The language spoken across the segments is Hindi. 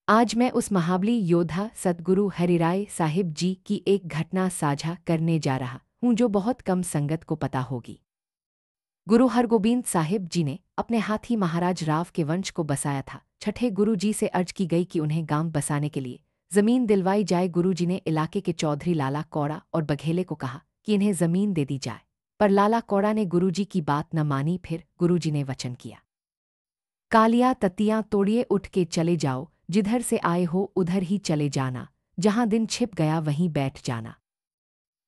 आज मैं उस महाबली योद्धा सद्गुरु हरिराय साहिब जी की एक घटना साझा करने जा रहा हूँ जो बहुत कम संगत को पता होगी। गुरु हरगोबिंद साहिब जी ने अपने हाथी महाराज राव के वंश को बसाया था। छठे गुरु जी से अर्ज की गई कि उन्हें गांव बसाने के लिए जमीन दिलवाई जाए। गुरु जी ने इलाके के चौधरी लाला कौड़ा और बघेले को कहा कि इन्हें जमीन दे दी जाए, पर लाला कौड़ा ने गुरु जी की बात न मानी। फिर गुरु जी ने वचन किया, कालिया तत्तियां तोड़िए, उठ के चले जाओ, जिधर से आए हो उधर ही चले जाना, जहां दिन छिप गया वहीं बैठ जाना।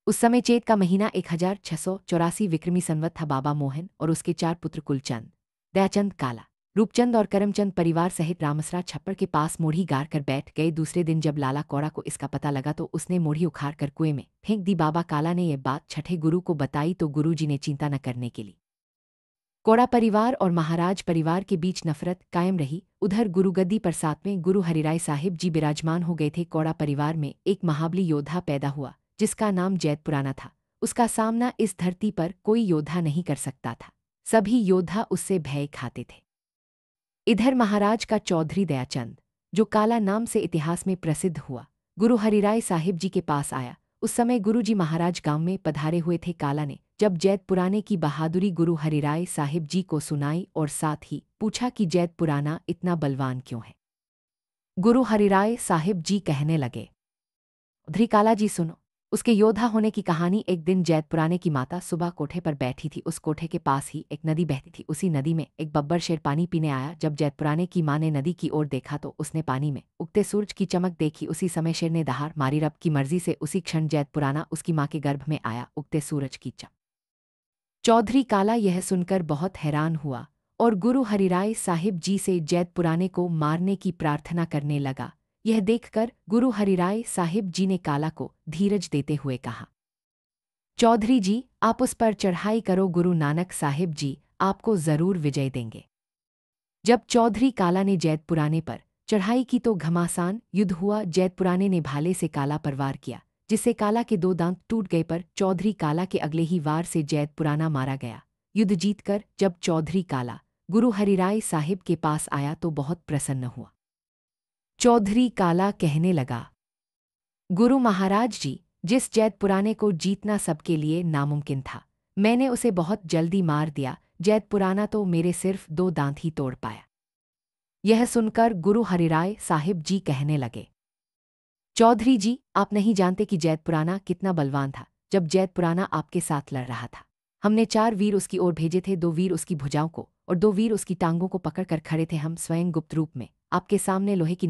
उस समय चेत का महीना 1684 विक्रमी संवत था। बाबा मोहन और उसके 4 पुत्र कुलचंद, दयाचंद, काला, रूपचंद और करमचंद परिवार सहित रामसरा छप्पर के पास मोढ़ी गाड़ कर बैठ गए। दूसरे दिन जब लाला कौड़ा को इसका पता लगा तो उसने मोढ़ी उखाड़ कर कुएं में फेंक दी। बाबा काला ने यह बात छठे गुरु को बताई तो गुरु जी ने चिंता न करने के लिए कौड़ा परिवार और महाराज परिवार के बीच नफरत कायम रही। उधर गुरुगद्दी पर 7वें गुरु हरिराय साहिब जी विराजमान हो गए थे। कौड़ा परिवार में एक महाबली योद्धा पैदा हुआ जिसका नाम जैतपुराना था। उसका सामना इस धरती पर कोई योद्धा नहीं कर सकता था। सभी योद्धा उससे भय खाते थे। इधर महाराज का चौधरी दयाचंद, जो काला नाम से इतिहास में प्रसिद्ध हुआ, गुरु हरिराय साहिब जी के पास आया। उस समय गुरु जी महाराज गांव में पधारे हुए थे। काला ने जब जैतपुराने की बहादुरी गुरु हरिराय साहिब जी को सुनाई और साथ ही पूछा कि जैतपुराना इतना बलवान क्यों है। गुरु हरिराय साहिब जी कहने लगे, उधरी काला जी सुनो, उसके योद्धा होने की कहानी। एक दिन जैतपुराने की माता सुबह कोठे पर बैठी थी। उस कोठे के पास ही एक नदी बहती थी। उसी नदी में एक बब्बर शेर पानी पीने आया। जब जैतपुराने की माँ ने नदी की ओर देखा तो उसने पानी में उगते सूरज की चमक देखी। उसी समय शेर ने दहाड़ मारी। रब की मर्जी से उसी क्षण जैतपुराना उसकी माँ के गर्भ में आया, उगते सूरज की चमक। चौधरी काला यह सुनकर बहुत हैरान हुआ और गुरु हरिराय साहिब जी से जैतपुराने को मारने की प्रार्थना करने लगा। यह देखकर गुरु हरिराय साहिब जी ने काला को धीरज देते हुए कहा, चौधरी जी, आप उस पर चढ़ाई करो, गुरु नानक साहिब जी आपको जरूर विजय देंगे। जब चौधरी काला ने जैतपुराने पर चढ़ाई की तो घमासान युद्ध हुआ। जैतपुराने ने भाले से काला पर वार किया, जिससे काला के 2 दांत टूट गए, पर चौधरी काला के अगले ही वार से जैतपुराना मारा गया। युद्ध जीतकर जब चौधरी काला गुरु हरिराय साहिब के पास आया तो बहुत प्रसन्न हुआ। चौधरी काला कहने लगा, गुरु महाराज जी, जिस जैतपुराने को जीतना सबके लिए नामुमकिन था, मैंने उसे बहुत जल्दी मार दिया। जैतपुराना तो मेरे सिर्फ 2 दांत ही तोड़ पाया। यह सुनकर गुरु हरिराय साहिब जी कहने लगे, चौधरी जी, आप नहीं जानते कि जैतपुराना कितना बलवान था। जब जैतपुराना आपके साथ लड़ रहा था, हमने 4 वीर उसकी ओर भेजे थे। 2 वीर उसकी भुजाओं को और 2 वीर उसकी टांगों को पकड़ कर खड़े थे। हम स्वयं गुप्त रूप में आपके सामने लोहे की